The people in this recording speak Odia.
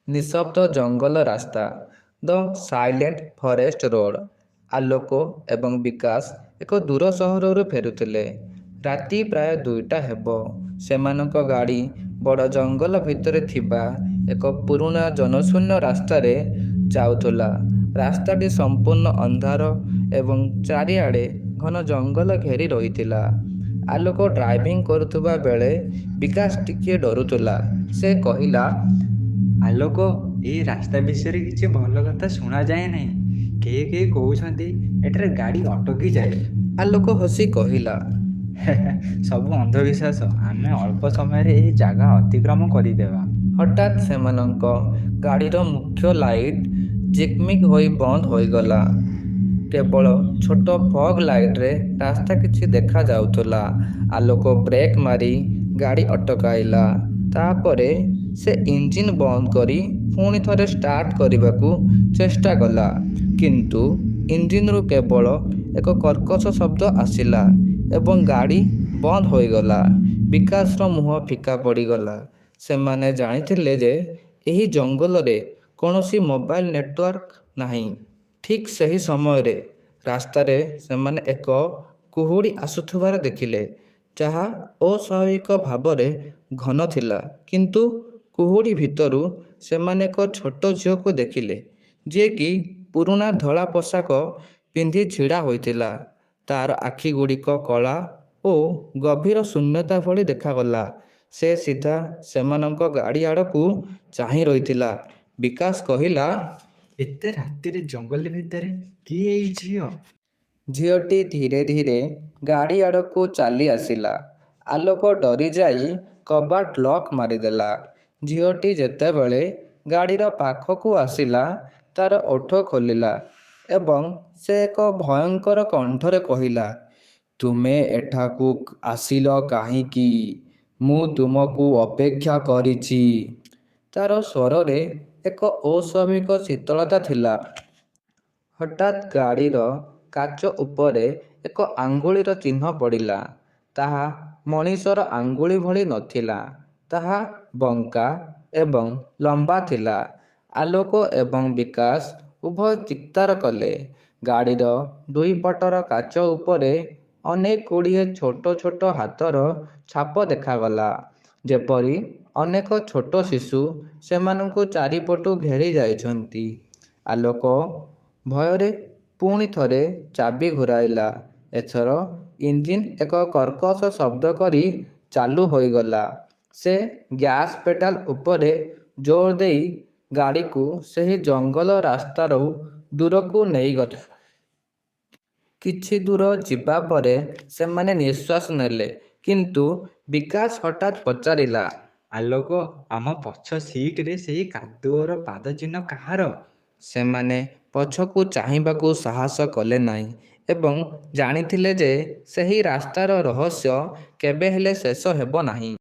ନିଶବ୍ଦ ଜଙ୍ଗଲ ରାସ୍ତା। ଦ ସାଇଲେଣ୍ଟ ଫରେଷ୍ଟ ରୋଡ୍। ଆଲୋକ ଏବଂ ବିକାଶ ଏକ ଦୂର ସହରରୁ ଫେରୁଥିଲେ। ରାତି ପ୍ରାୟ 2ଟା ହେବ। ସେମାନଙ୍କ ଗାଡ଼ି ବଡ଼ ଜଙ୍ଗଲ ଭିତରେ ଥିବା ଏକ ପୁରୁଣା ଜନଶୂନ୍ୟ ରାସ୍ତାରେ ଯାଉଥିଲା। ରାସ୍ତାଟି ସମ୍ପୂର୍ଣ୍ଣ ଅନ୍ଧାର ଏବଂ ଚାରିଆଡ଼େ ଘନ ଜଙ୍ଗଲ ଘେରି ରହିଥିଲା। ଆଲୋକ ଡ୍ରାଇଭିଂ କରୁଥିବା ବେଳେ ବିକାଶ ଟିକିଏ ଡରୁଥିଲା। ସେ କହିଲା, ଆଲୋକ, ଏଇ ରାସ୍ତା ବିଷୟରେ କିଛି ଭଲ କଥା ଶୁଣାଯାଏ ନାହିଁ। କେହି କହୁଛନ୍ତି ଏଠାରେ ଗାଡ଼ି ଅଟକି ଯାଏ। ଆଲୋକ ହସି କହିଲା, ସବୁ ଅନ୍ଧବିଶ୍ୱାସ। ଆମେ ଅଳ୍ପ ସମୟରେ ଏହି ଜାଗା ଅତିକ୍ରମ କରିଦେବା। ହଠାତ୍ ସେମାନଙ୍କ ଗାଡ଼ିର ମୁଖ୍ୟ ଲାଇଟ୍ ଝିକମିକ ହୋଇ ବନ୍ଦ ହୋଇଗଲା। କେବଳ ଛୋଟ ଫଗ୍ ଲାଇଟ୍ରେ ରାସ୍ତା କିଛି ଦେଖାଯାଉଥିଲା। ଆଲୋକ ବ୍ରେକ୍ ମାରି ଗାଡ଼ି ଅଟକାଇଲା। ତାପରେ ସେ ଇଞ୍ଜିନ୍ ବନ୍ଦ କରି ପୁଣି ଥରେ ଷ୍ଟାର୍ଟ କରିବାକୁ ଚେଷ୍ଟା କଲା। କିନ୍ତୁ ଇଞ୍ଜିନ୍ରୁ କେବଳ ଏକ କର୍କଶ ଶବ୍ଦ ଆସିଲା ଏବଂ ଗାଡ଼ି ବନ୍ଦ ହୋଇଗଲା। ବିକାଶର ମୁହଁ ଫିକା ପଡ଼ିଗଲା। ସେମାନେ ଜାଣିଥିଲେ ଯେ ଏହି ଜଙ୍ଗଲରେ କୌଣସି ମୋବାଇଲ ନେଟୱାର୍କ ନାହିଁ। ଠିକ୍ ସେହି ସମୟରେ ରାସ୍ତାରେ ସେମାନେ ଏକ କୁହୁଡ଼ି ଆସୁଥିବାର ଦେଖିଲେ, ଯାହା ଅସ୍ୱାଭାବିକ ଭାବରେ ଘନ ଥିଲା। କିନ୍ତୁ କୁହୁଡ଼ି ଭିତରୁ ସେମାନେ ଏକ ଛୋଟ ଝିଅକୁ ଦେଖିଲେ, ଯିଏକି ପୁରୁଣା ଧଳା ପୋଷାକ ପିନ୍ଧି ଛିଡ଼ା ହୋଇଥିଲା। ତା'ର ଆଖିଗୁଡ଼ିକ କଳା ଓ ଗଭୀର ଶୂନ୍ୟତା ଭଳି ଦେଖାଗଲା। ସେ ସିଧା ସେମାନଙ୍କ ଗାଡ଼ି ଆଡ଼କୁ ଚାହିଁ ରହିଥିଲା। ବିକାଶ କହିଲା, ଏତେ ରାତିରେ ଜଙ୍ଗଲ ଭିତରେ କିଏ ଏଇ ଝିଅ? ଝିଅଟି ଧୀରେ ଧୀରେ ଗାଡ଼ି ଆଡ଼କୁ ଚାଲି ଆସିଲା। ଆଲୋକ ଡରିଯାଇ କବାଟ ଲକ୍ ମାରିଦେଲା। ଝିଅଟି ଯେତେବେଳେ ଗାଡ଼ିର ପାଖକୁ ଆସିଲା, ତା'ର ଓଠ ଖୋଲିଲା ଏବଂ ସେ ଏକ ଭୟଙ୍କର କଣ୍ଠରେ କହିଲା, ତୁମେ ଏଠାକୁ ଆସିଲ କାହିଁକି? ମୁଁ ତୁମକୁ ଅପେକ୍ଷା କରିଛି। ତା'ର ସ୍ୱରରେ ଏକ ଅସ୍ୱାଭାବିକ ଶୀତଳତା ଥିଲା। ହଠାତ୍ ଗାଡ଼ିର କାଚ ଉପରେ ଏକ ଆଙ୍ଗୁଳିର ଚିହ୍ନ ପଡ଼ିଲା। ତାହା ମଣିଷର ଆଙ୍ଗୁଳି ଭଳି ନଥିଲା। ତାହା ବଙ୍କା ଏବଂ ଲମ୍ବା ଥିଲା। ଆଲୋକ ଏବଂ ବିକାଶ ଉଭୟ ଚିତ୍କାର କଲେ। ଗାଡ଼ିର ଦୁଇ ପଟର କାଚ ଉପରେ ଅନେକ ଗୁଡ଼ିଏ ଛୋଟ ଛୋଟ ହାତର ଛାପ ଦେଖାଗଲା, ଯେପରି ଅନେକ ଛୋଟ ଶିଶୁ ସେମାନଙ୍କୁ ଚାରିପଟୁ ଘେରି ଯାଇଛନ୍ତି। ଆଲୋକ ଭୟରେ ପୁଣି ଥରେ ଚାବି ଘୂରାଇଲା। ଏଥର ଇଞ୍ଜିନ୍ ଏକ କର୍କଶ ଶବ୍ଦ କରି ଚାଲୁ ହୋଇଗଲା। ସେ ଗ୍ୟାସ୍ ପେଡାଲ ଉପରେ ଜୋର ଦେଇ ଗାଡ଼ିକୁ ସେହି ଜଙ୍ଗଲ ରାସ୍ତାରୁ ଦୂରକୁ ନେଇଗଲେ। କିଛି ଦୂର ଯିବା ପରେ ସେମାନେ ନିଶ୍ୱାସ ନେଲେ। କିନ୍ତୁ ବିକାଶ ହଠାତ୍ ପଚାରିଲା, ଆଲୋକ, ଆମ ପଛ ସିଟରେ ସେହି କାଦୁଅର ପାଦ ଚିହ୍ନ କାହାର? ସେମାନେ ପଛକୁ ଚାହିଁବାକୁ ସାହସ କଲେ ନାହିଁ ଏବଂ ଜାଣିଥିଲେ ଯେ ସେହି ରାସ୍ତାର ରହସ୍ୟ କେବେ ହେଲେ ଶେଷ ହେବ ନାହିଁ।